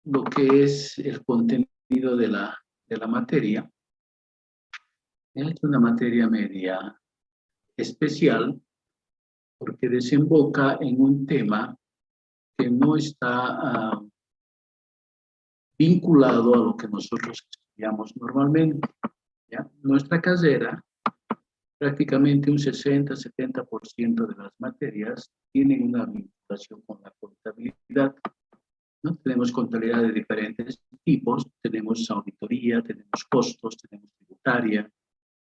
lo que es el contenido de la materia. Es una materia media especial porque desemboca en un tema que no está vinculado a lo que nosotros estudiamos normalmente. ¿Ya? Nuestra carrera, prácticamente un 60-70% de las materias tienen una vinculación con la contabilidad, ¿no? Tenemos contabilidad de diferentes tipos, tenemos auditoría, tenemos costos, tenemos tributaria,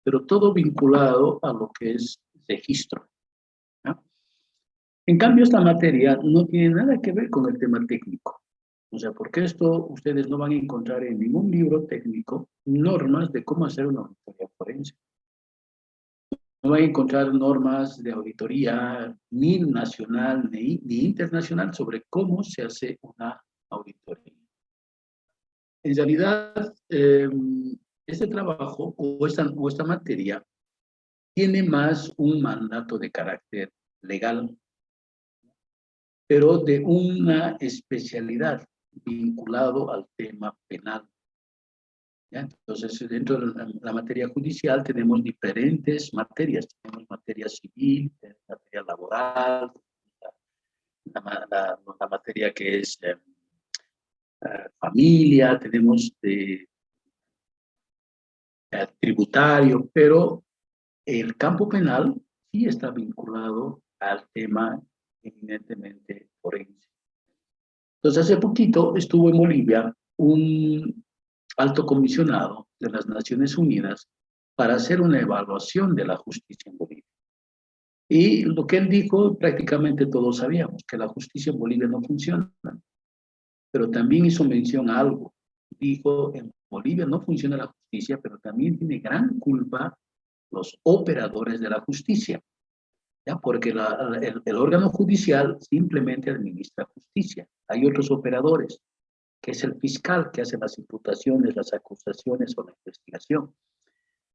pero todo vinculado a lo que es registro, ¿no? En cambio, esta materia no tiene nada que ver con el tema técnico. O sea, porque esto ustedes no van a encontrar en ningún libro técnico normas de cómo hacer una auditoría forense. No van a encontrar normas de auditoría ni nacional ni internacional sobre cómo se hace una auditoría. En realidad, este trabajo o esta materia tiene más un mandato de carácter legal, pero de una especialidad vinculado al tema penal. ¿Ya? Entonces, dentro de la materia judicial tenemos diferentes materias. Tenemos materia civil, materia laboral, la materia que es familia, tenemos tributario, pero el campo penal sí está vinculado al tema eminentemente forense. Entonces, hace poquito estuvo en Bolivia un alto comisionado de las Naciones Unidas para hacer una evaluación de la justicia en Bolivia. Y lo que él dijo, prácticamente todos sabíamos, que la justicia en Bolivia no funciona, pero también hizo mención a algo. Dijo, en Bolivia no funciona la justicia, pero también tiene gran culpa los operadores de la justicia, ¿ya? Porque el órgano judicial simplemente administra justicia. Hay otros operadores, que es el fiscal, que hace las imputaciones, las acusaciones o la investigación.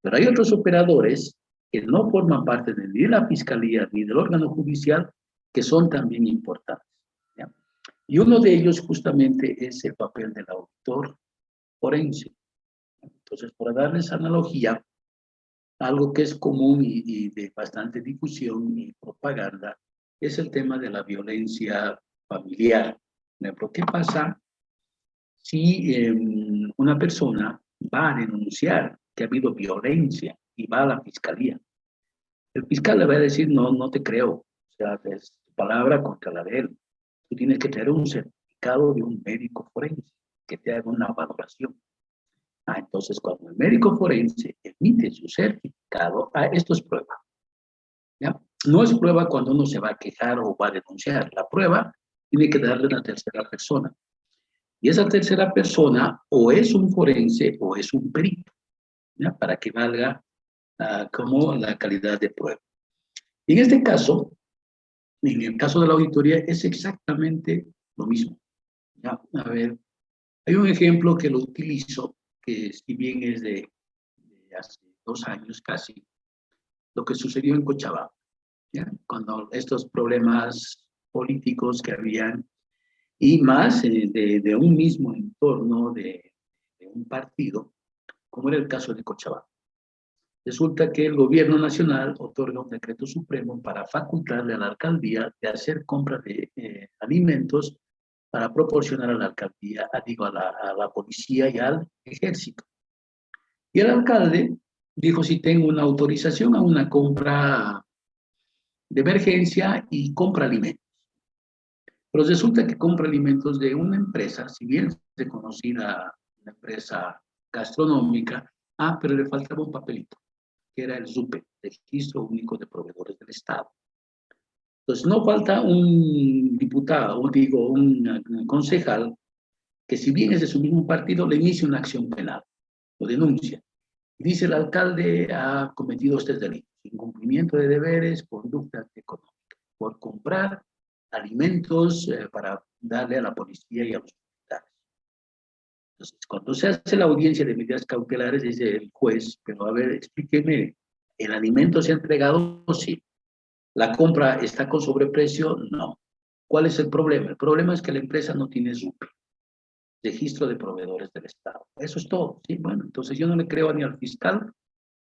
Pero hay otros operadores que no forman parte ni de la fiscalía ni del órgano judicial, que son también importantes, ¿ya? Y uno de ellos justamente es el papel del auditor forense. Entonces, para darles analogía, algo que es común y de bastante difusión y propaganda es el tema de la violencia familiar. Pero ¿qué pasa si una persona va a denunciar que ha habido violencia y va a la fiscalía? El fiscal le va a decir, no, no te creo. O sea, es tu palabra contra la de él. Tú tienes que tener un certificado de un médico forense que te haga una valoración. Entonces, cuando el médico forense emite su certificado, esto es prueba, ¿ya? No es prueba cuando uno se va a quejar o va a denunciar. La prueba tiene que darle una tercera persona. Y esa tercera persona o es un forense o es un perito, ¿ya? Para que valga como la calidad de prueba. En este caso, en el caso de la auditoría, es exactamente lo mismo, ¿ya? A ver, hay un ejemplo que lo utilizo, que si bien es de hace 2 años casi, lo que sucedió en Cochabamba, ¿ya? Cuando estos problemas políticos que habían, y más de un mismo entorno de un partido, como era el caso de Cochabamba. Resulta que el gobierno nacional otorga un decreto supremo para facultarle a la alcaldía de hacer compra de alimentos para proporcionar a la alcaldía, a la policía y al ejército. Y el alcalde dijo, si tengo una autorización a una compra de emergencia y compra alimentos. Pero resulta que compra alimentos de una empresa, si bien es reconocida una empresa gastronómica, pero le faltaba un papelito, que era el RUPE, Registro Único de Proveedores del Estado. Entonces, no falta un diputado, o digo, un concejal, que si bien es de su mismo partido, le inicia una acción penal, lo denuncia. Dice el alcalde ha cometido este delito, incumplimiento de deberes, conducta económica, por comprar alimentos para darle a la policía y a los militares. Entonces, cuando se hace la audiencia de medidas cautelares, dice el juez, pero a ver, explíqueme, ¿el alimento se ha entregado? Sí. ¿La compra está con sobreprecio? No. ¿Cuál es el problema? El problema es que la empresa no tiene RUPE. registro de proveedores del Estado. Eso es todo, ¿sí? Bueno, entonces yo no le creo ni al fiscal,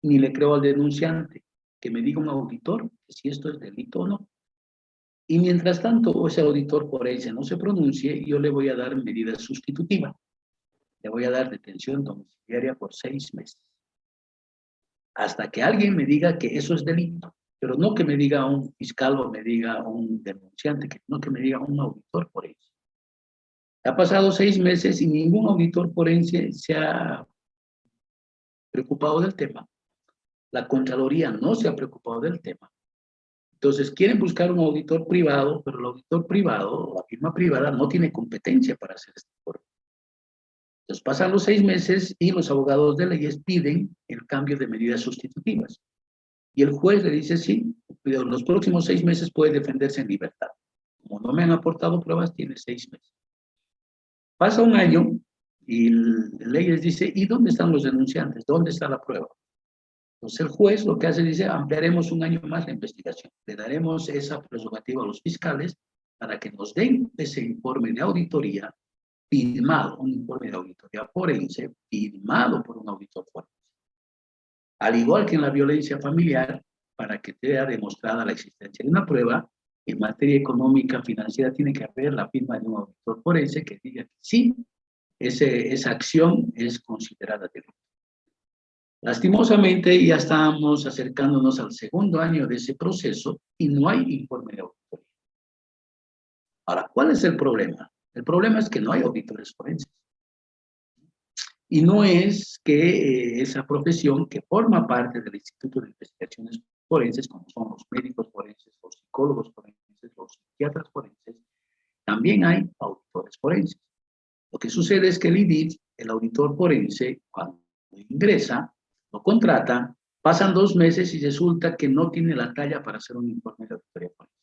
ni le creo al denunciante, que me diga un auditor que si esto es delito o no. Y mientras tanto, ese auditor forense no se pronuncie, yo le voy a dar medida sustitutiva. Le voy a dar detención domiciliaria por 6 meses. Hasta que alguien me diga que eso es delito. Pero no que me diga un fiscal o me diga un denunciante, no que me diga un auditor forense. Ha pasado 6 meses y ningún auditor forense se ha preocupado del tema. La Contraloría no se ha preocupado del tema. Entonces quieren buscar un auditor privado, pero el auditor privado, la firma privada, no tiene competencia para hacer este informe. Entonces pasan los 6 meses y los abogados de leyes piden el cambio de medidas sustitutivas. Y el juez le dice, sí, en los próximos 6 meses puede defenderse en libertad. Como no me han aportado pruebas, tiene 6 meses. Pasa un año y leyes dice, ¿y dónde están los denunciantes? ¿Dónde está la prueba? Entonces el juez lo que hace dice, ampliaremos un año más la investigación. Le daremos esa prerrogativa a los fiscales para que nos den ese informe de auditoría firmado, un informe de auditoría forense firmado por un auditor forense. Al igual que en la violencia familiar, para que sea demostrada la existencia de una prueba, en materia económica, financiera, tiene que haber la firma de un auditor forense que diga que sí, esa acción es considerada delito. Lastimosamente, ya estamos acercándonos al segundo año de ese proceso y no hay informe de auditoría. Ahora, ¿cuál es el problema? El problema es que no hay auditores forenses. Y no es que esa profesión que forma parte del Instituto de Investigaciones Forenses, como son los médicos forenses, los psicólogos forenses, los psiquiatras forenses, también hay auditores forenses. Lo que sucede es que el IDIF, el auditor forense, cuando ingresa, lo contrata, pasan 2 meses y resulta que no tiene la talla para hacer un informe de auditoría forense.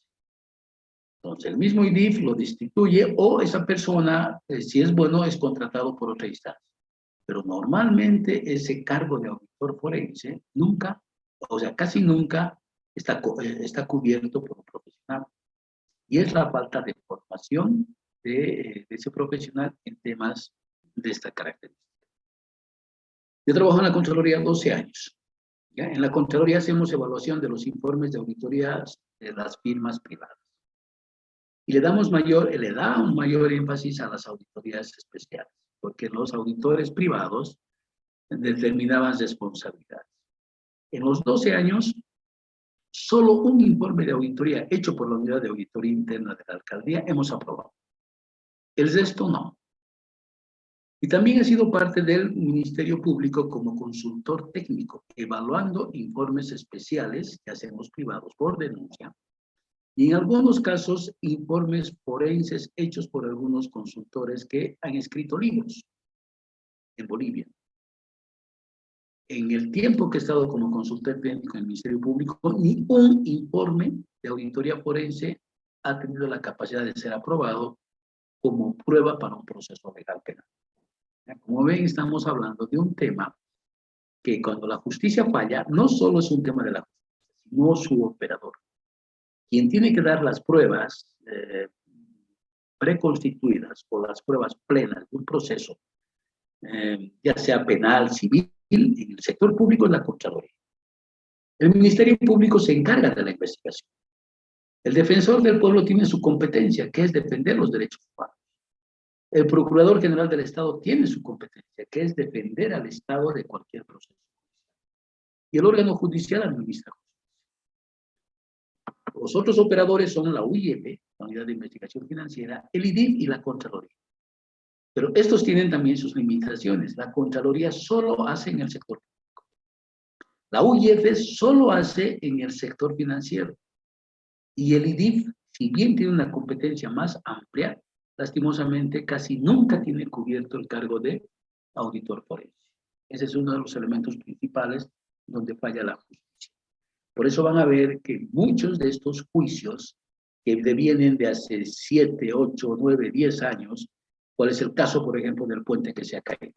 Entonces, el mismo IDIF lo destituye o esa persona, si es bueno, es contratado por otra instancia. Pero normalmente ese cargo de auditor forense nunca, o sea, casi nunca está cubierto por un profesional. Y es la falta de formación de ese profesional en temas de esta característica. Yo trabajo en la Contraloría 12 años. ¿Ya? En la Contraloría hacemos evaluación de los informes de auditorías de las firmas privadas. Y le da un mayor énfasis a las auditorías especiales, porque los auditores privados determinaban responsabilidades. En los 12 años, solo un informe de auditoría hecho por la Unidad de Auditoría Interna de la Alcaldía hemos aprobado. El resto no. Y también he sido parte del Ministerio Público como consultor técnico, evaluando informes especiales que hacemos privados por denuncia, y en algunos casos informes forenses hechos por algunos consultores que han escrito libros en Bolivia. En el tiempo que he estado como consultor técnico en el Ministerio Público, ni un informe de auditoría forense ha tenido la capacidad de ser aprobado como prueba para un proceso legal penal. Como ven, estamos hablando de un tema que cuando la justicia falla, no solo es un tema de la justicia, sino su operador. Quien tiene que dar las pruebas preconstituidas o las pruebas plenas de un proceso, ya sea penal, civil, en el sector público es la Contraloría. El Ministerio Público se encarga de la investigación. El defensor del pueblo tiene su competencia, que es defender los derechos humanos. El Procurador General del Estado tiene su competencia, que es defender al Estado de cualquier proceso. Y el órgano judicial administra. Los otros operadores son la UIF, la Unidad de Investigación Financiera, el IDIF y la Contraloría. Pero estos tienen también sus limitaciones. La Contraloría solo hace en el sector público. La UIF solo hace en el sector financiero. Y el IDIF, si bien tiene una competencia más amplia, lastimosamente casi nunca tiene cubierto el cargo de auditor forense. Ese es uno de los elementos principales donde falla la justicia. Por eso van a ver que muchos de estos juicios que devienen de hace 7, 8, 9, 10 años, ¿cuál es el caso, por ejemplo, del puente que se ha caído?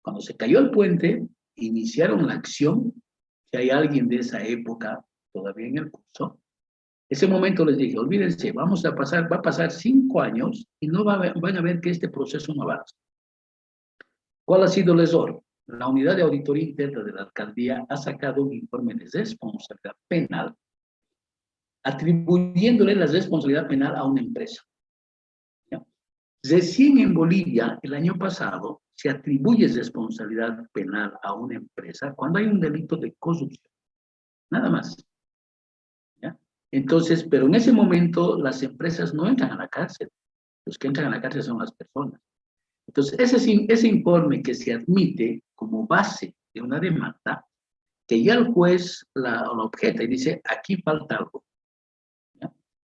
Cuando se cayó el puente, iniciaron la acción, si hay alguien de esa época todavía en el curso, Ese momento les dije, olvídense, va a pasar 5 años y no van a ver que este proceso no avanza. ¿Cuál ha sido el error? La unidad de auditoría interna de la alcaldía ha sacado un informe de responsabilidad penal, atribuyéndole la responsabilidad penal a una empresa. ¿Ya? Recién en Bolivia, el año pasado, se atribuye responsabilidad penal a una empresa cuando hay un delito de corrupción. Nada más. ¿Ya? Entonces, pero en ese momento las empresas no entran a la cárcel. Los que entran a la cárcel son las personas. Entonces, ese informe que se admite como base de una demanda, que ya el juez la objeta y dice, aquí falta algo. ¿Ya?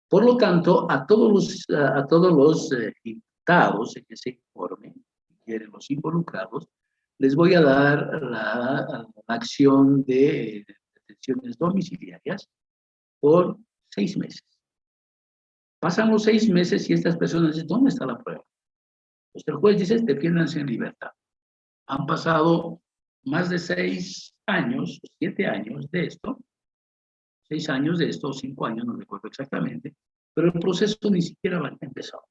Por lo tanto, a todos los imputados en ese informe, si quieren los involucrados, les voy a dar la acción de detenciones domiciliarias por 6 meses. Pasan los 6 meses y estas personas dicen, ¿dónde está la prueba? Pues el juez dice, defiéndanse en libertad. Han pasado más de 6 años, 7 años de esto, 6 años de esto, 5 años, no recuerdo exactamente, pero el proceso ni siquiera ha empezado.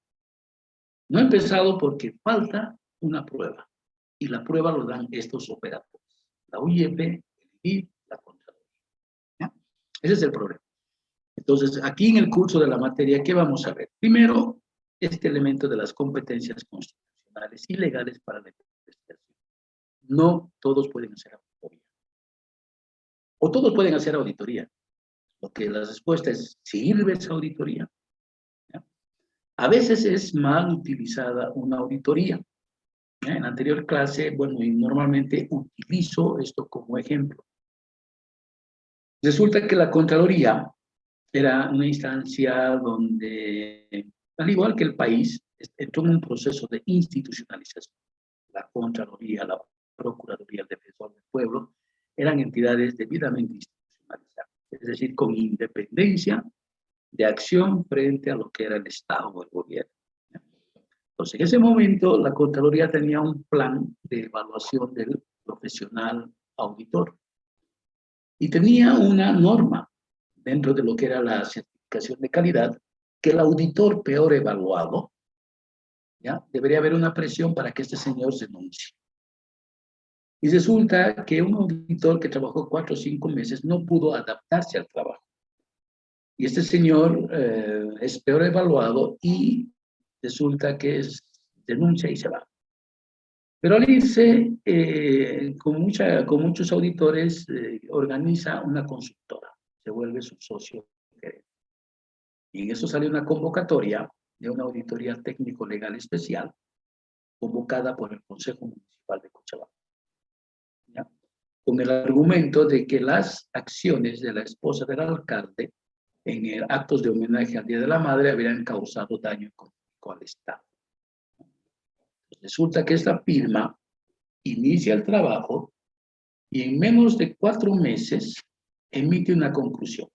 No ha empezado porque falta una prueba, y la prueba lo dan estos operadores, la UIEP, el INVI, la Contraloría. ¿Ya? Ese es el problema. Entonces, aquí en el curso de la materia, ¿qué vamos a ver? Primero, este elemento de las competencias constitucionales y legales para la investigación. No todos pueden hacer auditoría. O todos pueden hacer auditoría. Porque la respuesta es, ¿sirve esa auditoría? ¿Ya? A veces es mal utilizada una auditoría. ¿Ya? En la anterior clase, bueno, y normalmente utilizo esto como ejemplo. Resulta que la Contraloría era una instancia donde, al igual que el país, entró en un proceso de institucionalización. La Contraloría, la Procuraduría, el Defensor del Pueblo, eran entidades debidamente institucionalizadas, es decir, con independencia de acción frente a lo que era el Estado o el gobierno. Entonces, en ese momento, la Contraloría tenía un plan de evaluación del profesional auditor y tenía una norma dentro de lo que era la certificación de calidad, que el auditor peor evaluado, ¿ya? Debería haber una presión para que este señor se denuncie. Y resulta que un auditor que trabajó 4 o 5 meses no pudo adaptarse al trabajo. Y este señor es peor evaluado y resulta que denuncia y se va. Pero al irse, con muchos auditores, organiza una consultora, se vuelve su socio. Y en eso sale una convocatoria de una auditoría técnico-legal especial, convocada por el Consejo Municipal de Cochabamba, ¿ya? Con el argumento de que las acciones de la esposa del alcalde en actos de homenaje al Día de la Madre habrían causado daño económico al Estado. Resulta que esta firma inicia el trabajo y en menos de 4 meses emite una conclusión,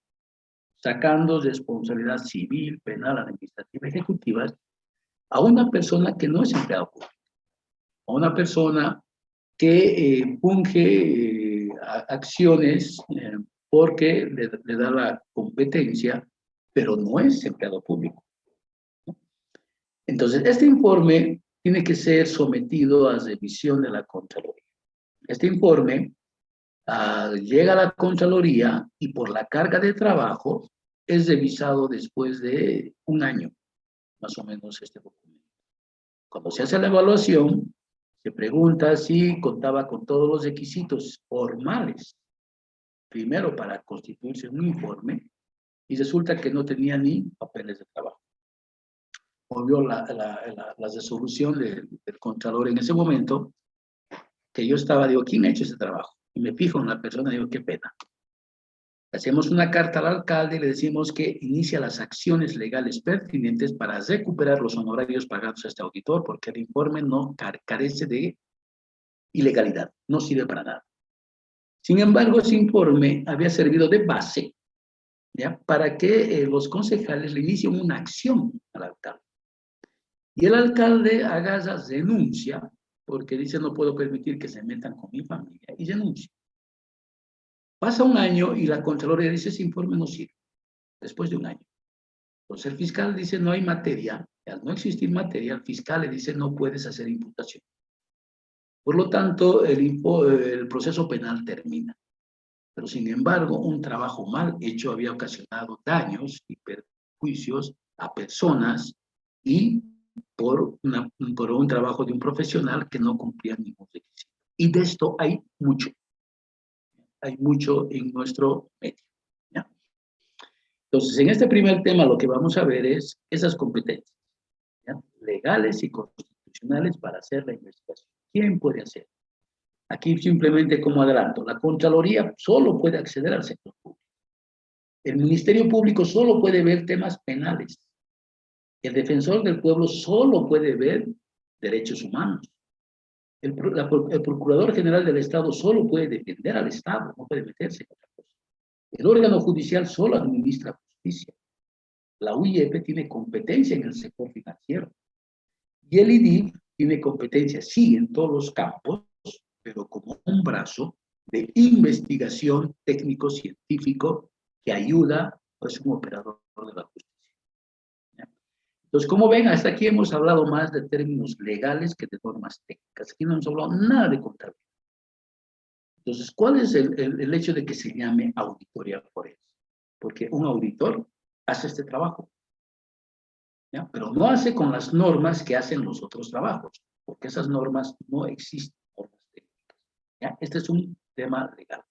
sacando responsabilidad civil, penal, administrativa, ejecutiva a una persona que no es empleado público, a una persona que funge acciones porque le da la competencia, pero no es empleado público. Entonces, este informe tiene que ser sometido a revisión de la Contraloría. Este informe llega a la Contraloría y por la carga de trabajo es revisado después de 1 año, más o menos, este documento. Cuando se hace la evaluación, se pregunta si contaba con todos los requisitos formales, primero para constituirse un informe, y resulta que no tenía ni papeles de trabajo. Obvio la resolución del Contralor en ese momento, que yo estaba, digo, ¿quién ha hecho ese trabajo? Y me fijo en la persona y digo, qué pena. Hacemos una carta al alcalde y le decimos que inicia las acciones legales pertinentes para recuperar los honorarios pagados a este auditor, porque el informe no carece de ilegalidad, no sirve para nada. Sin embargo, ese informe había servido de base, ¿ya?, para que los concejales le inicien una acción al alcalde. Y el alcalde agarra, denuncia, porque dice no puedo permitir que se metan con mi familia, y denuncia. Pasa 1 año y la Contraloría dice ese informe no sirve. después de un año. Entonces el fiscal dice no hay materia, y al no existir materia, el fiscal le dice no puedes hacer imputación. Por lo tanto, el proceso penal termina. Pero sin embargo, un trabajo mal hecho había ocasionado daños y perjuicios a personas y por un trabajo de un profesional que no cumplía ningún requisito. Y de esto hay mucho en nuestro medio. ¿Ya? Entonces, en este primer tema lo que vamos a ver es esas competencias, ¿ya? Legales y constitucionales para hacer la investigación. ¿Quién puede hacer? Aquí simplemente como adelanto, la Contraloría solo puede acceder al sector público. El Ministerio Público solo puede ver temas penales. El defensor del pueblo solo puede ver derechos humanos. El Procurador General del Estado solo puede defender al Estado, no puede meterse en otra cosa. El órgano judicial solo administra justicia. La UIEP tiene competencia en el sector financiero. Y el IDIF tiene competencia, sí, en todos los campos, pero como un brazo de investigación técnico-científico que ayuda, pues, un operador de la justicia. Entonces, como ven, hasta aquí hemos hablado más de términos legales que de normas técnicas. Aquí no hemos hablado nada de contabilidad. Entonces, ¿cuál es el hecho de que se llame auditoría forense? Porque un auditor hace este trabajo, ¿ya? Pero no hace con las normas que hacen los otros trabajos, porque esas normas no existen, normas técnicas, ¿ya? Este es un tema legal.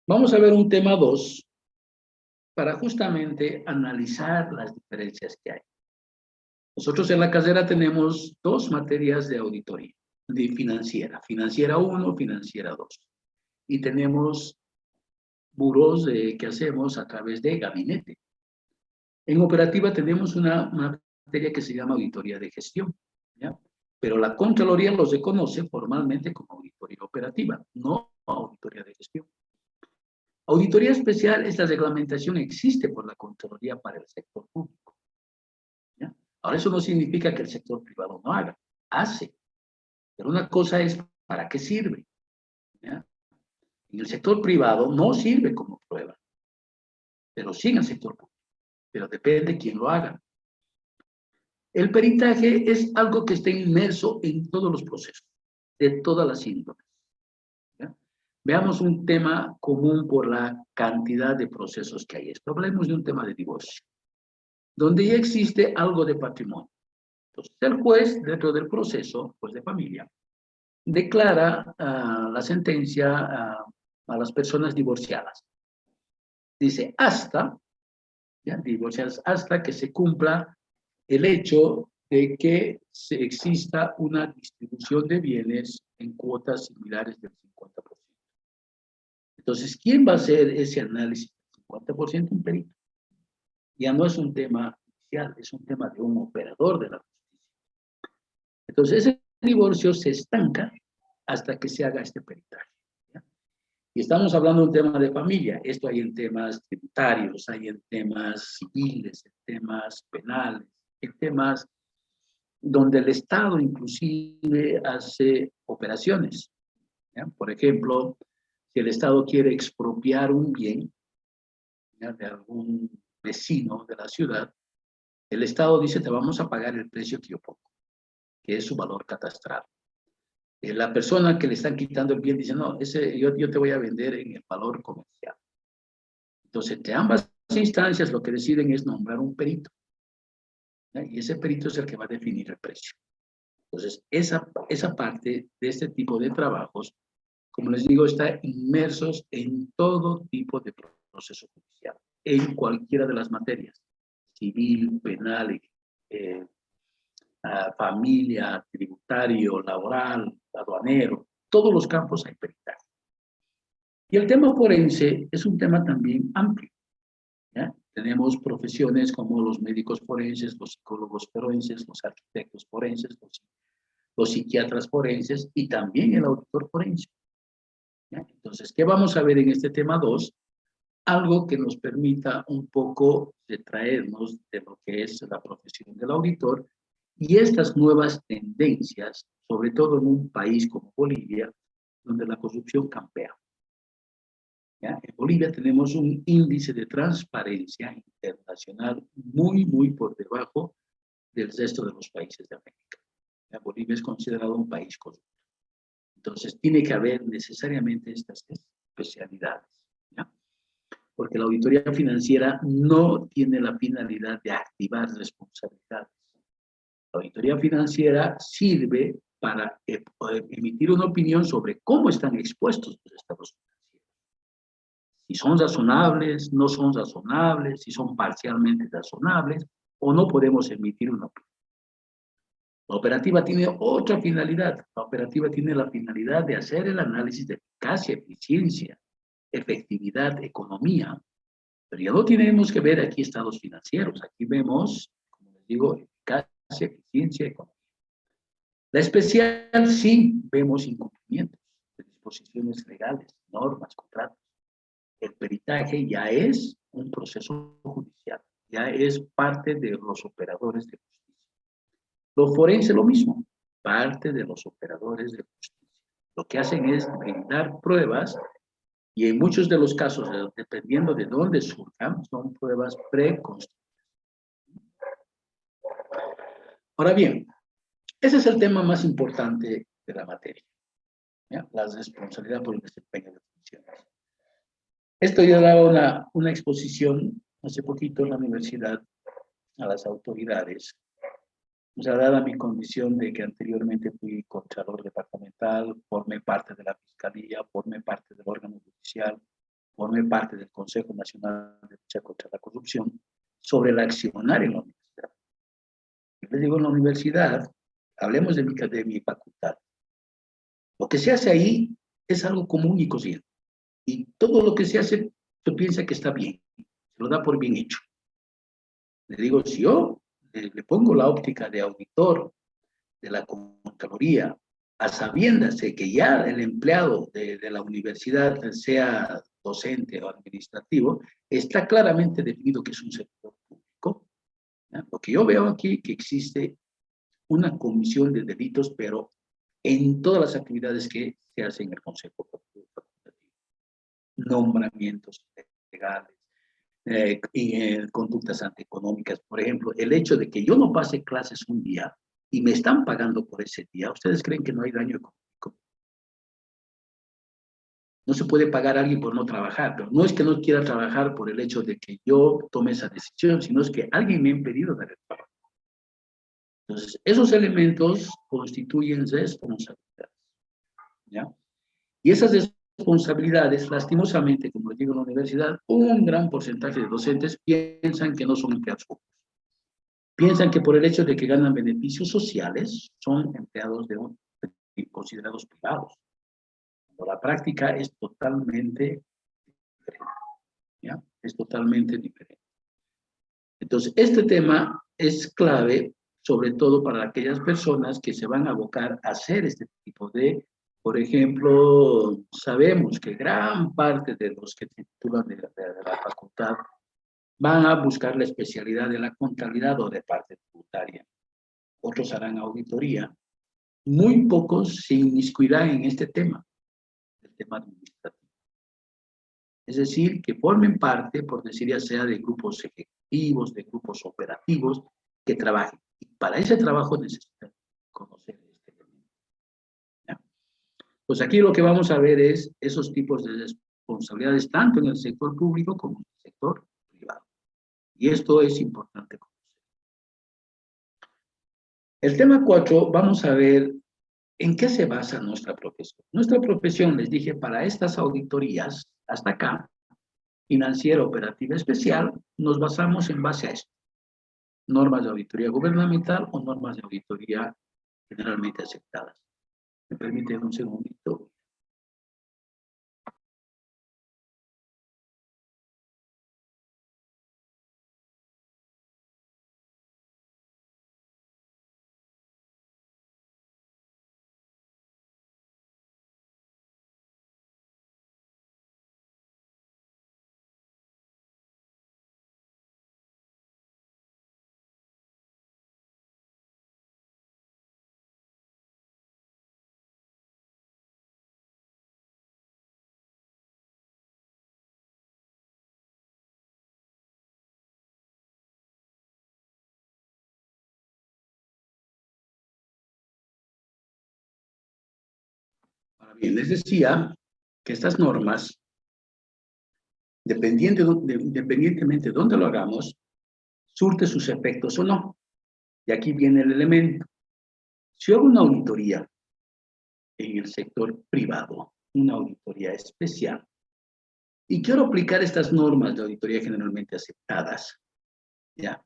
Vamos a ver un tema 2 para justamente analizar las diferencias que hay. Nosotros en la carrera tenemos 2 materias de auditoría, de financiera, financiera 1, financiera 2. Y tenemos buros que hacemos a través de gabinete. En operativa tenemos una materia que se llama auditoría de gestión, ¿ya? Pero la Contraloría los reconoce formalmente como auditoría operativa, no auditoría de gestión. Auditoría especial, esta reglamentación existe por la Contraloría para el sector público, ¿ya? Ahora, eso no significa que el sector privado no haga, hace. Pero una cosa es, ¿para qué sirve? ¿Ya? En el sector privado no sirve como prueba, pero sí en el sector público. Pero depende de quién lo haga. El peritaje es algo que está inmerso en todos los procesos, de todas las índoles. ¿Ya? Veamos un tema común por la cantidad de procesos que hay. Hablemos de un tema de divorcio, donde ya existe algo de patrimonio. Entonces, el juez, dentro del proceso, juez de familia, declara la sentencia a las personas divorciadas. Dice, ya, divorciadas, hasta que se cumpla el hecho de que exista una distribución de bienes en cuotas similares del 50%. Entonces, ¿quién va a hacer ese análisis del 50%? Un perito. Ya no es un tema judicial, es un tema de un operador de la justicia. Entonces, ese divorcio se estanca hasta que se haga este peritaje. ¿Ya? Y estamos hablando de un tema de familia. Esto hay en temas tributarios, hay en temas civiles, en temas penales, en temas donde el Estado inclusive hace operaciones. ¿Ya? Por ejemplo, si el Estado quiere expropiar un bien, ¿ya?, de algún vecino de la ciudad, el Estado dice, te vamos a pagar el precio que yo pongo, que es su valor catastral. La persona que le están quitando el bien dice, no, yo te voy a vender en el valor comercial. Entonces, entre ambas instancias lo que deciden es nombrar un perito, ¿ya? Y ese perito es el que va a definir el precio. Entonces, esa parte de este tipo de trabajos, como les digo, está inmersos en todo tipo de proceso judicial, en cualquiera de las materias, civil, penal, familia, tributario, laboral, aduanero, todos los campos hay peritaje. Y el tema forense es un tema también amplio, ¿ya? Tenemos profesiones como los médicos forenses, los psicólogos forenses, los arquitectos forenses, los psiquiatras forenses y también el auditor forense. ¿Ya? Entonces, ¿qué vamos a ver en este tema 2? Algo que nos permita un poco detraernos de lo que es la profesión del auditor y estas nuevas tendencias, sobre todo en un país como Bolivia, donde la corrupción campea. ¿ya? En Bolivia tenemos un índice de transparencia internacional muy por debajo del resto de los países de América. ¿Ya? Bolivia es considerado un país corrupto. Entonces, tiene que haber necesariamente estas especialidades, ¿ya? Porque la auditoría financiera no tiene la finalidad de activar responsabilidades. La auditoría financiera sirve para emitir una opinión sobre cómo están expuestos los estados financieros. Si son razonables, no son razonables, si son parcialmente razonables, o no podemos emitir una opinión. La operativa tiene otra finalidad. La operativa tiene la finalidad de hacer el análisis de eficacia, eficiencia, efectividad, economía. Pero ya no tenemos que ver aquí estados financieros. Aquí vemos, como les digo, eficacia, eficiencia, economía. La especial sí vemos incumplimientos de disposiciones legales, normas, contratos. El peritaje ya es un proceso judicial, ya es parte de los operadores de justicia. Lo forense lo mismo, parte de los operadores de justicia. Lo que hacen es brindar pruebas y en muchos de los casos, dependiendo de dónde surjan, son pruebas preconstituidas. Ahora bien, ese es el tema más importante de la materia, ¿ya? La responsabilidad por el desempeño de funciones. Esto yo daba una exposición hace poquito en la universidad a las autoridades. O sea, dada mi condición de que anteriormente fui contralor departamental, formé parte de la Fiscalía, formé parte del órgano judicial, formé parte del Consejo Nacional de Lucha contra la Corrupción, sobre el accionar en la universidad. Yo les digo, en la universidad, hablemos de mi facultad. Lo que se hace ahí es algo común y corriente. Y todo lo que se hace, se piensa que está bien, se lo da por bien hecho. Le digo, si yo le pongo la óptica de auditor de la Contraloría, a sabiendas de que ya el empleado de la universidad, sea docente o administrativo, está claramente definido que es un sector público. ¿Ya? Lo que yo veo aquí que existe una comisión de delitos, pero en todas las actividades que se hacen en el Consejo Facultativo. Nombramientos legales, conductas antieconómicas. Por ejemplo, el hecho de que yo no pase clases un día y me están pagando por ese día, ¿ustedes creen que no hay daño económico? No se puede pagar a alguien por no trabajar, pero no es que no quiera trabajar por el hecho de que yo tome esa decisión, sino es que alguien me ha impedido dar el trabajo. Entonces, esos constituyen responsabilidades, ¿ya? Y esas responsabilidades, lastimosamente, como les digo en la universidad, un gran porcentaje de docentes piensan que no son empleados públicos. Piensan que por el hecho de que ganan beneficios sociales, son empleados considerados privados. Pero la práctica es totalmente diferente, ¿ya? Es totalmente diferente. Entonces, este tema es clave, sobre todo para aquellas personas que se van a abocar a hacer este tipo de, por ejemplo, sabemos que gran parte de los que titulan de la facultad van a buscar la especialidad de la contabilidad o de parte tributaria. Otros harán auditoría. Muy pocos se inmiscuirán en este tema, el tema administrativo. Es decir, que formen parte, por decir ya sea, de grupos ejecutivos, de grupos operativos, que trabajen. Y para ese trabajo necesitan conocer este elemento. ¿Ya? Pues aquí lo que vamos a ver es esos tipos de responsabilidades, tanto en el sector público como en el sector privado. Y esto es importante conocer. El tema 4, vamos a ver en qué se basa nuestra profesión. Nuestra profesión, les dije, para estas auditorías, hasta acá, financiera operativa especial, nos basamos en base a esto. Normas de auditoría gubernamental o normas de auditoría generalmente aceptadas. ¿Me permite un segundito? Ahora bien, les decía que estas normas, independientemente de dónde lo hagamos, surte sus efectos o no. Y aquí viene el elemento. Si hago una auditoría en el sector privado, una auditoría especial, y quiero aplicar estas normas de auditoría generalmente aceptadas, ¿ya?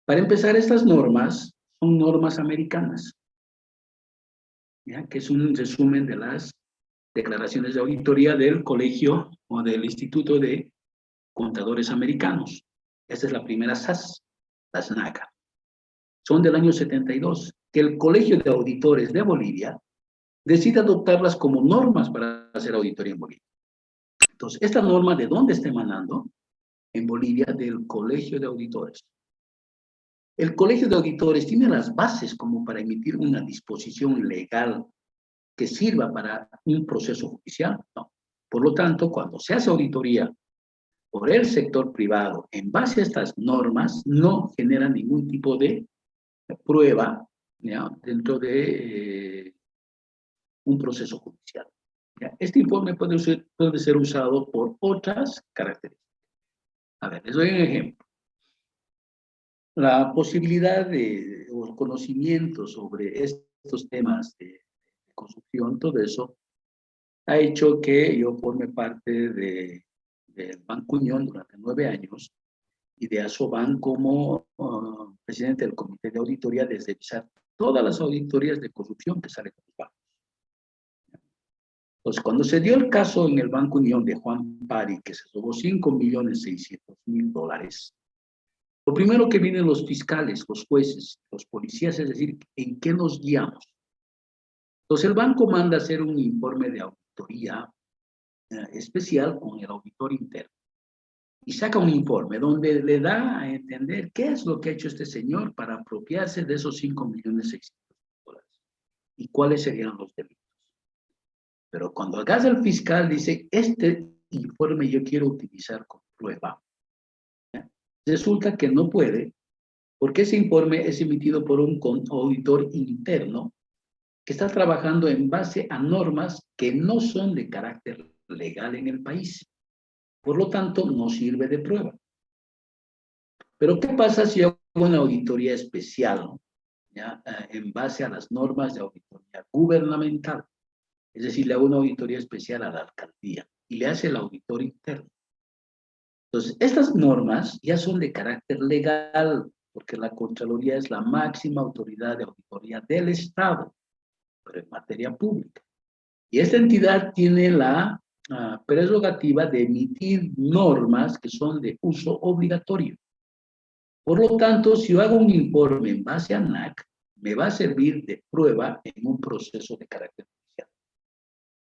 Para empezar, estas normas son normas americanas, ¿ya? Que es un resumen de las declaraciones de auditoría del colegio o del Instituto de Contadores Americanos. Esta es la primera SAS, la SNACA. Son del año 72, que el Colegio de Auditores de Bolivia decide adoptarlas como normas para hacer auditoría en Bolivia. Entonces, esta norma, ¿de dónde está emanando? En Bolivia, del Colegio de Auditores. El Colegio de Auditores tiene las bases como para emitir una disposición legal que sirva para un proceso judicial, no. Por lo tanto, cuando se hace auditoría por el sector privado en base a estas normas, no genera ningún tipo de prueba, ¿ya?, dentro de un proceso judicial, ¿ya? Este informe puede ser usado por otras características. A ver, les doy un ejemplo. La posibilidad de, o el conocimiento sobre estos temas de construcción, todo eso, ha hecho que yo forme parte del Banco Unión durante 9 años y de Asoban como presidente del Comité de Auditoría, desde revisar todas las auditorías de corrupción que salen de los bancos. Entonces, cuando se dio el caso en el Banco Unión de Juan Pari, que se robó $5.600.000, lo primero que vienen los fiscales, los jueces, los policías, es decir, ¿en qué nos guiamos? Entonces, el banco manda a hacer un informe de auditoría especial con el auditor interno y saca un informe donde le da a entender qué es lo que ha hecho este señor para apropiarse de esos $5.600.000 y cuáles serían los delitos. Pero cuando hagas el fiscal dice, este informe yo quiero utilizar como prueba, ¿ya?, resulta que no puede, porque ese informe es emitido por un auditor interno que está trabajando en base a normas que no son de carácter legal en el país. Por lo tanto, no sirve de prueba. Pero, ¿qué pasa si hago una auditoría especial, ¿ya?, en base a las normas de auditoría gubernamental? Es decir, le hago una auditoría especial a la alcaldía y le hace el auditor interno. Entonces, estas normas ya son de carácter legal, porque la Contraloría es la máxima autoridad de auditoría del Estado, pero en materia pública. Y esta entidad tiene la prerrogativa de emitir normas que son de uso obligatorio. Por lo tanto, si yo hago un informe en base a NAC, me va a servir de prueba en un proceso de carácter judicial,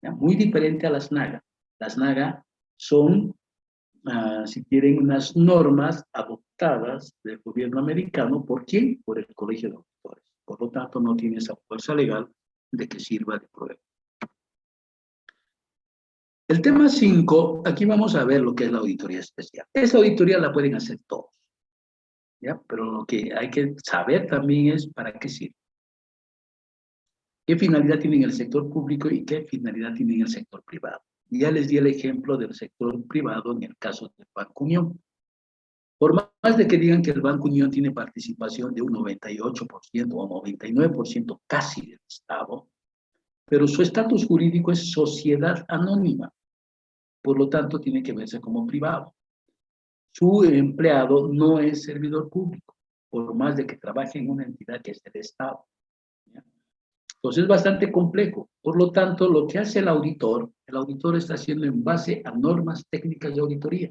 ¿ya? Muy diferente a las NAGA. Las NAGA son, si quieren, unas normas adoptadas del gobierno americano. ¿Por quién? Por el Colegio de Auditores. Por lo tanto, no tiene esa fuerza legal de que sirva de prueba. El tema 5, aquí vamos a ver lo que es la auditoría especial. Esa auditoría la pueden hacer todos, ¿ya? Pero lo que hay que saber también es para qué sirve. ¿Qué finalidad tiene el sector público y qué finalidad tiene el sector privado? Y ya les di el ejemplo del sector privado en el caso del Banco Unión. Por más de que digan que el Banco Unión tiene participación de un 98% o 99% casi del Estado, pero su estatus jurídico es sociedad anónima. Por lo tanto, tiene que verse como privado. Su empleado no es servidor público, por más de que trabaje en una entidad que es del Estado, ¿ya? Entonces es bastante complejo. Por lo tanto, lo que hace el auditor está haciendo en base a normas técnicas de auditoría,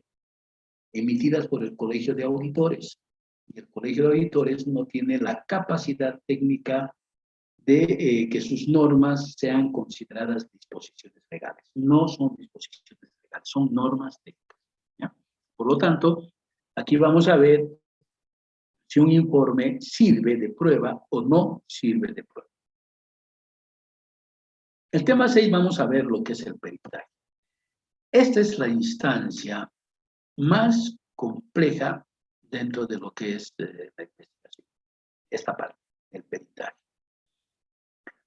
emitidas por el Colegio de Auditores. Y el Colegio de Auditores no tiene la capacidad técnica de que sus normas sean consideradas disposiciones legales. No son disposiciones legales, son normas técnicas, ¿ya? Por lo tanto, aquí vamos a ver si un informe sirve de prueba o no sirve de prueba. El tema 6, vamos a ver lo que es el peritaje. Esta es la instancia más compleja dentro de lo que es la investigación. Esta parte, el peritaje.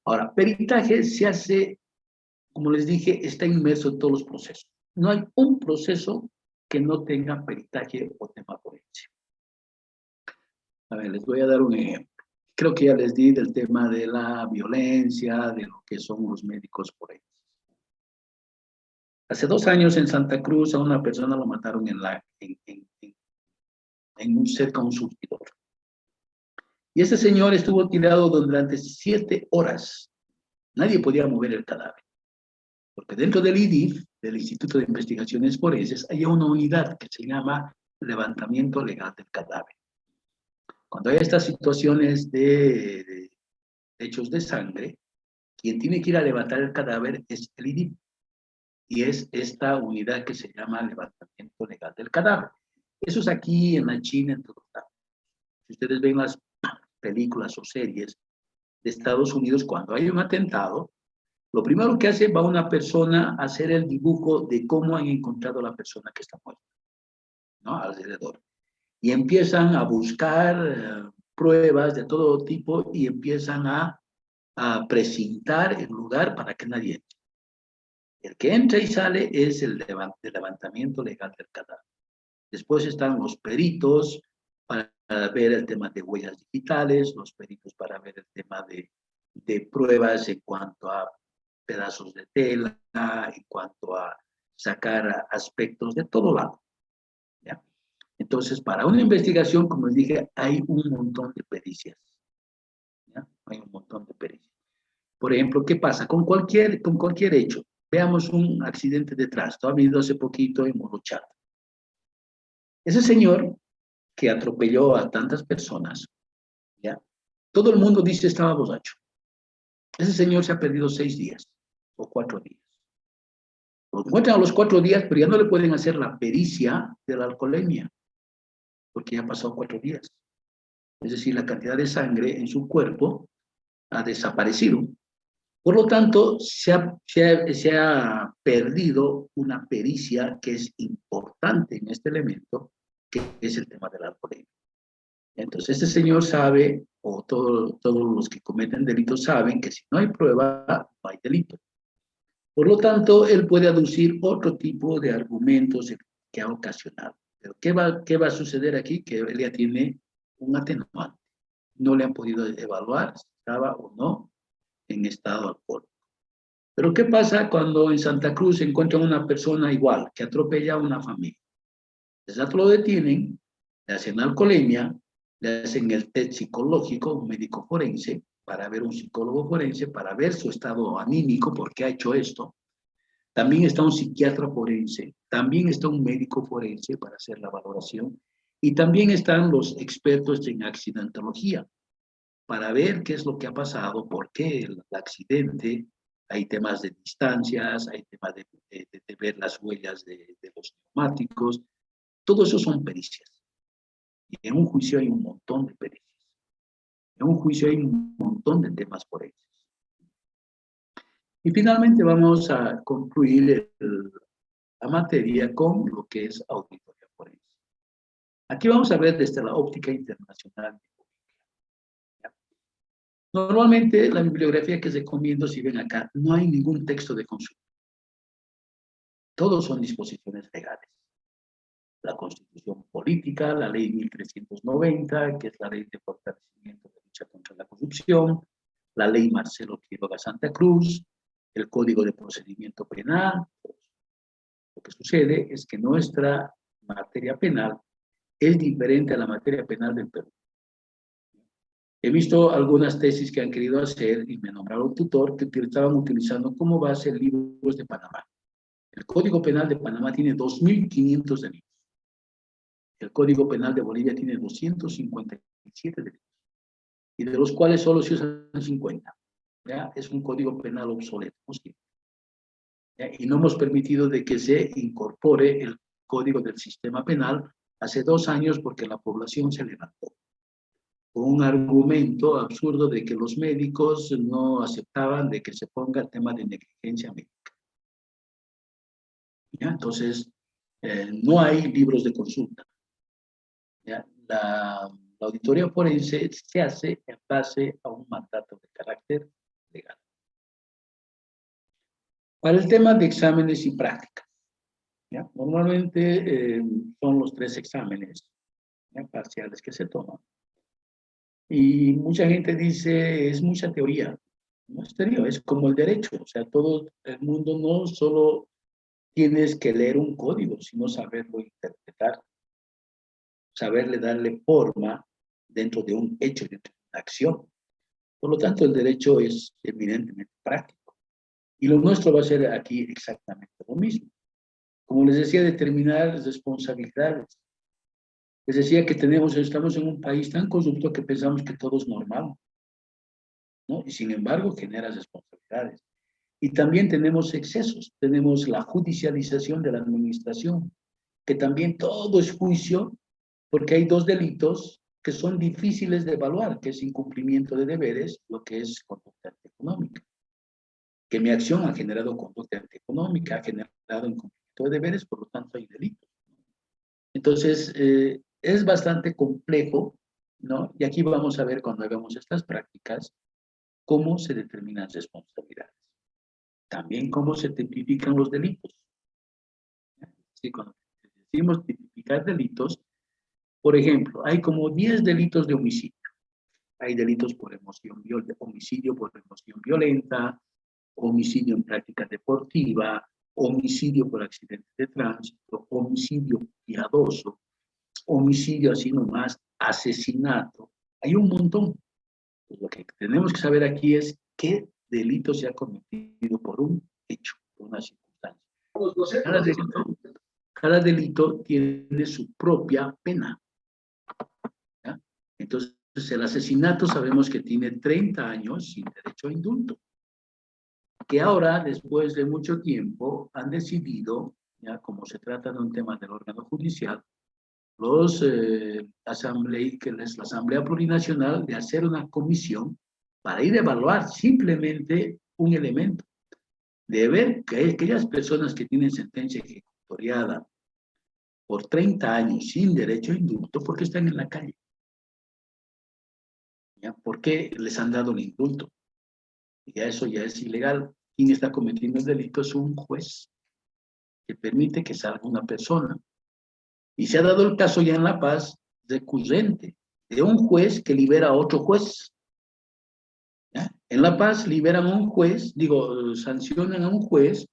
Ahora, peritaje se hace como les dije, está inmerso en todos los procesos. No hay un proceso que no tenga peritaje o tema forense. A ver, les voy a dar un ejemplo. Creo que ya les di del tema de la violencia, de lo que son los médicos forenses. Hace 2 años en Santa Cruz a una persona lo mataron en un cerca a un surtidor. Y ese señor estuvo tirado durante 7 horas. Nadie podía mover el cadáver. Porque dentro del IDIF, del Instituto de Investigaciones Forenses, hay una unidad que se llama levantamiento legal del cadáver. Cuando hay estas situaciones de hechos de sangre, quien tiene que ir a levantar el cadáver es el IDIF. Y es esta unidad que se llama levantamiento legal del cadáver. Eso es aquí en la China, en todo lado. Si ustedes ven las películas o series de Estados Unidos, cuando hay un atentado, lo primero que hace va una persona a hacer el dibujo de cómo han encontrado a la persona que está muerta, ¿no? Alrededor. Y empiezan a buscar pruebas de todo tipo y empiezan a precintar el lugar para que nadie entre. El que entra y sale es el levantamiento legal del cadáver. Después están los peritos para ver el tema de huellas digitales, los peritos para ver el tema de pruebas en cuanto a pedazos de tela, en cuanto a sacar aspectos de todo lado. ¿Ya? Entonces, para una investigación, como les dije, hay un montón de pericias. ¿Ya? Hay un montón de pericias. Por ejemplo, ¿qué pasa? Con cualquier hecho. Veamos un accidente de tránsito. Ha habido hace poquito en Morochata. Ese señor que atropelló a tantas personas, ¿ya? Todo el mundo dice estaba borracho. Ese señor se ha perdido 6 días o 4 días. Lo encuentran a los 4 días, pero ya no le pueden hacer la pericia de la alcoholemia, porque ya han pasado 4 días. Es decir, la cantidad de sangre en su cuerpo ha desaparecido. Por lo tanto, se ha perdido una pericia que es importante en este elemento, que es el tema de la alcoholemia. Entonces, este señor sabe, o todos los que cometen delitos saben, que si no hay prueba, no hay delito. Por lo tanto, él puede aducir otro tipo de argumentos que ha ocasionado. Pero ¿qué va a suceder aquí? Que él ya tiene un atenuante. No le han podido evaluar si estaba o no en estado alcohólico. Pero ¿qué pasa cuando en Santa Cruz se encuentra una persona igual, que atropella a una familia? Exacto, lo detienen, le hacen alcoholemia, le hacen el test psicológico, un médico forense, para ver un psicólogo forense, para ver su estado anímico, por qué ha hecho esto. También está un psiquiatra forense, también está un médico forense para hacer la valoración, y también están los expertos en accidentología, para ver qué es lo que ha pasado, por qué el accidente. Hay temas de distancias, hay temas de ver las huellas de los neumáticos. Todo eso son pericias. Y en un juicio hay un montón de pericias. En un juicio hay un montón de temas forenses. Y finalmente vamos a concluir la materia con lo que es auditoría forense. Aquí vamos a ver desde la óptica internacional. Normalmente la bibliografía que recomiendo, si ven acá, no hay ningún texto de consulta. Todos son disposiciones legales. La Constitución Política, la Ley 1390, que es la Ley de Fortalecimiento de Lucha contra la Corrupción, la Ley Marcelo Quiroga Santa Cruz, el Código de Procedimiento Penal. Lo que sucede es que nuestra materia penal es diferente a la materia penal del Perú. He visto algunas tesis que han querido hacer y me nombraron tutor que estaban utilizando como base libros de Panamá. El Código Penal de Panamá tiene 2.500 delitos. El Código Penal de Bolivia tiene 257 delitos, y de los cuales solo se usan 50. ¿Ya? Es un código penal obsoleto. ¿Ya? Y no hemos permitido de que se incorpore el código del sistema penal hace 2 años porque la población se levantó con un argumento absurdo de que los médicos no aceptaban de que se ponga el tema de negligencia médica. ¿Ya? Entonces, no hay libros de consulta. ¿Ya? La auditoría forense se hace en base a un mandato de carácter legal. Para el tema de exámenes y prácticas, ¿ya? Normalmente son los 3 exámenes, ¿ya?, parciales que se toman. Y mucha gente dice, es mucha teoría. No es teoría, es como el derecho. O sea, todo el mundo no solo tienes que leer un código, sino saberlo interpretar, saberle darle forma dentro de un hecho, dentro de una acción. Por lo tanto, el derecho es eminentemente práctico. Y lo nuestro va a ser aquí exactamente lo mismo. Como les decía, determinar responsabilidades. Les decía que estamos en un país tan corrupto que pensamos que todo es normal, ¿no? Y sin embargo, genera responsabilidades. Y también tenemos excesos. Tenemos la judicialización de la administración, que también todo es juicio, porque hay 2 delitos que son difíciles de evaluar, que es incumplimiento de deberes, lo que es conducta antieconómica. Que mi acción ha generado conducta antieconómica, ha generado incumplimiento de deberes, por lo tanto hay delitos. Entonces, es bastante complejo, ¿no? Y aquí vamos a ver, cuando hagamos estas prácticas, cómo se determinan responsabilidades. También cómo se tipifican los delitos. Sí, cuando decimos tipificar delitos, por ejemplo, hay como 10 delitos de homicidio. Hay delitos por homicidio por emoción violenta, homicidio en práctica deportiva, homicidio por accidente de tránsito, homicidio piadoso, homicidio así nomás, asesinato. Hay un montón. Pues lo que tenemos que saber aquí es qué delito se ha cometido por un hecho, por una circunstancia. Cada delito tiene su propia pena, ¿ya? Entonces, el asesinato sabemos que tiene 30 años sin derecho a indulto, que ahora, después de mucho tiempo, han decidido, ya como se trata de un tema del órgano judicial, la Asamblea Plurinacional, de hacer una comisión para ir a evaluar simplemente un elemento, de ver que aquellas personas que tienen sentencia ejecutoriada por 30 años sin derecho a indulto, ¿por qué están en la calle? ¿Ya? ¿Por qué les han dado el indulto? Ya eso ya es ilegal. Quien está cometiendo el delito es un juez que permite que salga una persona. Y se ha dado el caso ya en La Paz recurrente de un juez que libera a otro juez. ¿Ya? En La Paz liberan a un juez, sancionan a un juez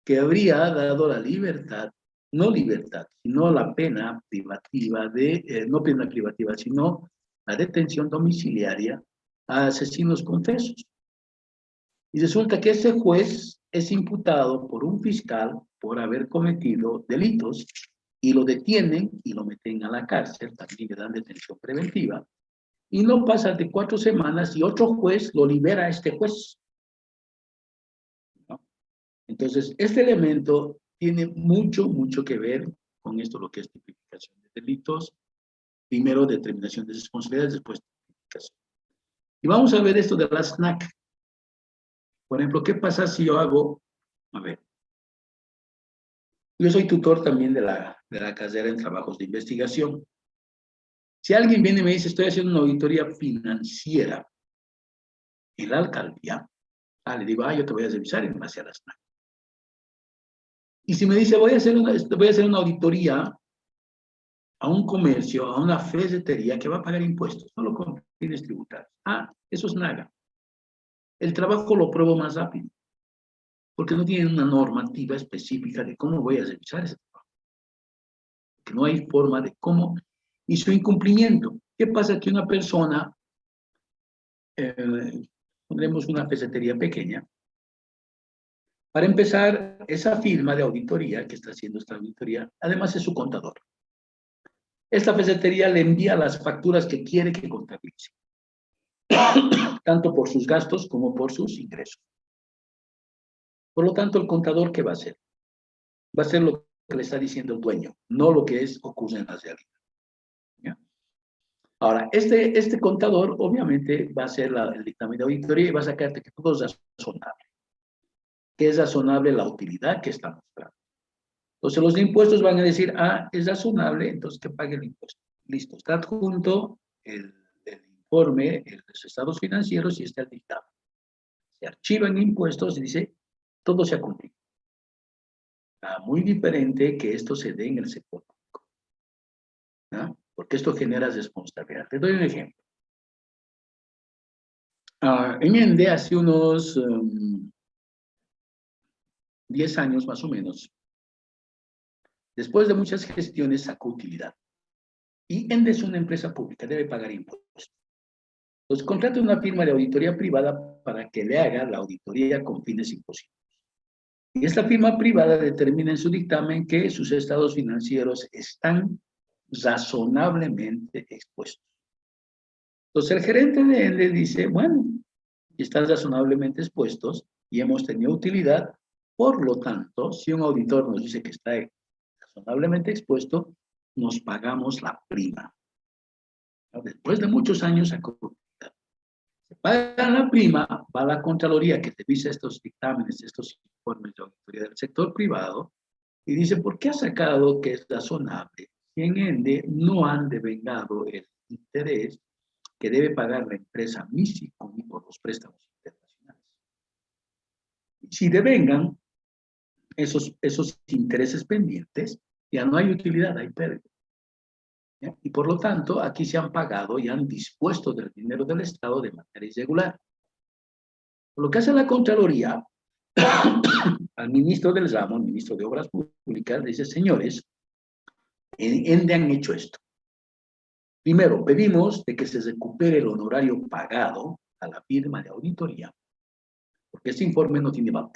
que habría dado la libertad, no libertad, sino la pena privativa no pena privativa, sino la detención domiciliaria a asesinos confesos. Y resulta que ese juez es imputado por un fiscal por haber cometido delitos y lo detienen y lo meten a la cárcel, también le dan detención preventiva, y no pasa de 4 semanas y otro juez lo libera a este juez, ¿no? Entonces, este elemento tiene mucho que ver con esto, lo que es tipificación de delitos, primero determinación de responsabilidades, después tipificación. Y vamos a ver esto de la SNAC. Por ejemplo, ¿qué pasa si yo hago, a ver, yo soy tutor también de la carrera en trabajos de investigación. Si alguien viene y me dice, estoy haciendo una auditoría financiera en la alcaldía, le digo, yo te voy a revisar en base a la SNAC. Y si me dice, voy a hacer una auditoría a un comercio, a una ferretería que va a pagar impuestos, solo con fines tributarios. Eso es NAGA. El trabajo lo pruebo más rápido, porque no tienen una normativa específica de cómo voy a revisar ese trabajo. Que no hay forma de cómo, y su incumplimiento. ¿Qué pasa? Que una persona, pondremos una ferretería pequeña, para empezar, esa firma de auditoría que está haciendo esta auditoría, además es su contador. Esta ferretería le envía las facturas que quiere que contabilice, tanto por sus gastos como por sus ingresos. Por lo tanto, el contador, ¿qué va a hacer? Va a hacer lo que le está diciendo el dueño, no lo que ocurre en la realidad. ¿Ya? Ahora, este contador, obviamente, va a hacer el dictamen de auditoría y va a sacarte que todo es razonable. Que es razonable la utilidad que está mostrando. Entonces, los impuestos van a decir, es razonable, entonces que pague el impuesto. Listo, está adjunto el informe, los estados financieros y está el dictamen. Se archivan impuestos y dice, todo se ha cumplido. Muy diferente que esto se dé en el sector público, ¿no? Porque esto genera responsabilidad. Te doy un ejemplo. En ENDE hace unos 10 años más o menos, después de muchas gestiones sacó utilidad. Y ENDE es una empresa pública, debe pagar impuestos. Entonces contrata una firma de auditoría privada para que le haga la auditoría con fines imposibles. Y esta firma privada determina en su dictamen que sus estados financieros están razonablemente expuestos. Entonces el gerente de ENDE dice, bueno, están razonablemente expuestos y hemos tenido utilidad, por lo tanto, si un auditor nos dice que está razonablemente expuesto, nos pagamos la prima. Después de muchos años, se paga la prima, va a la Contraloría que revisa estos dictámenes, estos informes de auditoría del sector privado, y dice, ¿por qué ha sacado que es razonable si en ENDE no han devengado el interés que debe pagar la empresa MISICOMI por los préstamos internacionales? Y si devengan esos intereses pendientes, ya no hay utilidad, hay pérdida. ¿Ya? Y por lo tanto, aquí se han pagado y han dispuesto del dinero del Estado de manera irregular. Por lo que hace la Contraloría, al ministro del ramo, al ministro de Obras Públicas, dice, señores, en ENDE han hecho esto. Primero, pedimos de que se recupere el honorario pagado a la firma de auditoría, porque este informe no tiene valor.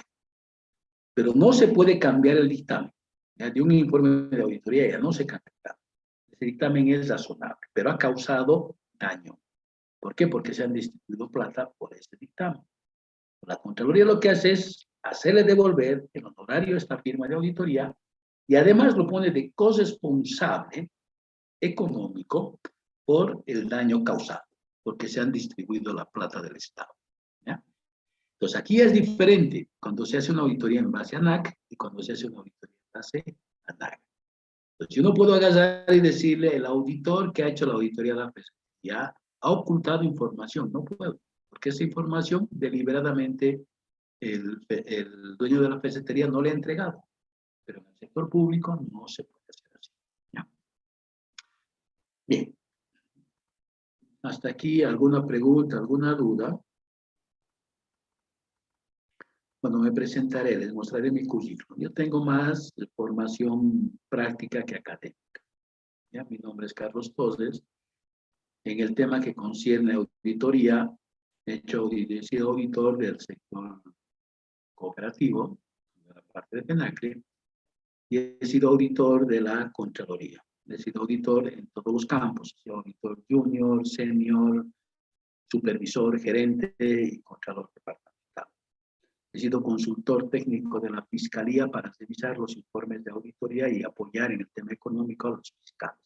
Pero no se puede cambiar el dictamen. ¿Ya? De un informe de auditoría ya no se cambia. Ese dictamen es razonable, pero ha causado daño. ¿Por qué? Porque se han distribuido plata por ese dictamen. La Contraloría lo que hace es hacerle devolver el honorario a esta firma de auditoría y además lo pone de corresponsable económico por el daño causado, porque se han distribuido la plata del Estado. ¿Ya? Entonces, aquí es diferente cuando se hace una auditoría en base a ANAC y cuando se hace una auditoría en base a NAC. Entonces, yo no puedo agarrar y decirle, el auditor que ha hecho la auditoría de la pesquería ha ocultado información. No puedo, porque esa información deliberadamente el dueño de la pesetería no le ha entregado. Pero en el sector público no se puede hacer así. ¿Ya? Bien. Hasta aquí, ¿alguna pregunta, alguna duda? Cuando me presentaré, les mostraré mi currículum. Yo tengo más formación práctica que académica. ¿Ya? Mi nombre es Carlos Toses. En el tema que concierne auditoría, he sido auditor del sector cooperativo, de la parte de PENACRE, y he sido auditor de la Contraloría. He sido auditor en todos los campos. He sido auditor junior, senior, supervisor, gerente y contralor departamental. He sido consultor técnico de la Fiscalía para revisar los informes de auditoría y apoyar en el tema económico a los fiscales.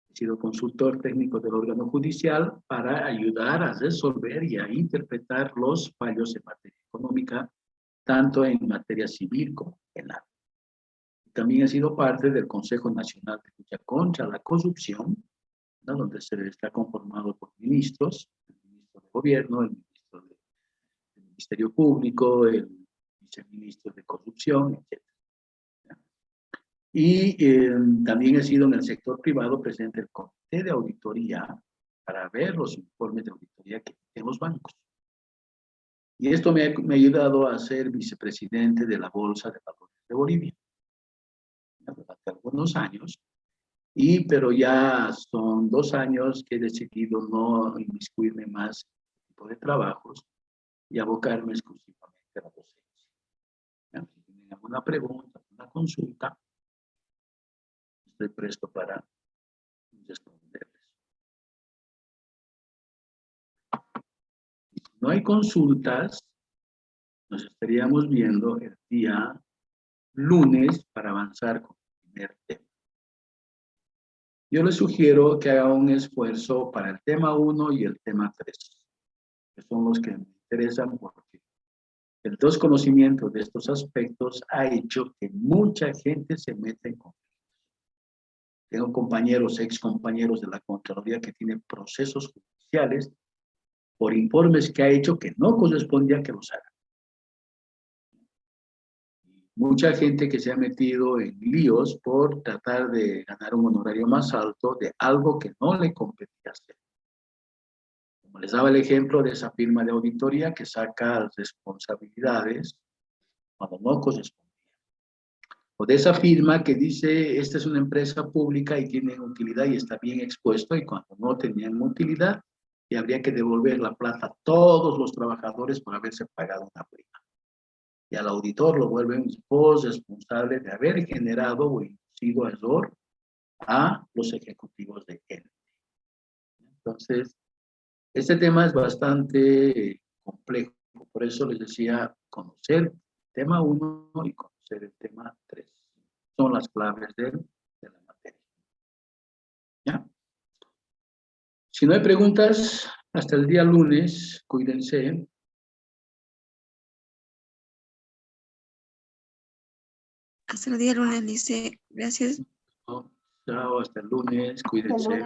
He sido consultor técnico del órgano judicial para ayudar a resolver y a interpretar los fallos en materia económica, tanto en materia civil como penal. También he sido parte del Consejo Nacional de Lucha contra la Corrupción, ¿no? Donde se está conformado por ministros, el ministro de Gobierno, el ministro del Ministerio Público, el viceministro de Corrupción, etc. Y también he sido en el sector privado presidente del Comité de Auditoría para ver los informes de auditoría que tienen los bancos. Y esto me ha ayudado a ser vicepresidente de la Bolsa de Valores de Bolivia durante algunos años, pero ya son 2 años que he decidido no inmiscuirme más en este tipo de trabajos y abocarme exclusivamente a la docencia. ¿Ya? Si tienen alguna pregunta, alguna consulta, estoy presto para responderles. Y si no hay consultas, nos estaríamos viendo el día lunes para avanzar con el primer tema. Yo les sugiero que haga un esfuerzo para el tema 1 y el tema 3, que son los que me interesan porque el desconocimiento de estos aspectos ha hecho que mucha gente se meta en conflictos. Tengo compañeros, ex compañeros de la Contraloría que tienen procesos judiciales por informes que ha hecho que no correspondía que los hagan. mucha gente que se ha metido en líos por tratar de ganar un honorario más alto de algo que no le competía hacer. Como les daba el ejemplo de esa firma de auditoría que saca responsabilidades cuando no correspondían. O de esa firma que dice, esta es una empresa pública y tiene utilidad y está bien expuesto, y cuando no tenían utilidad, y habría que devolver la plata a todos los trabajadores por haberse pagado una prima. Y al auditor lo vuelven responsable de haber generado o inducido error a los ejecutivos de él. Entonces, este tema es bastante complejo, por eso les decía conocer el tema 1 y conocer el tema 3. Son las claves de la materia. ¿Ya? Si no hay preguntas, hasta el día lunes, cuídense. Hasta el día lunes, dice. Gracias. Chao, hasta el lunes, cuídense.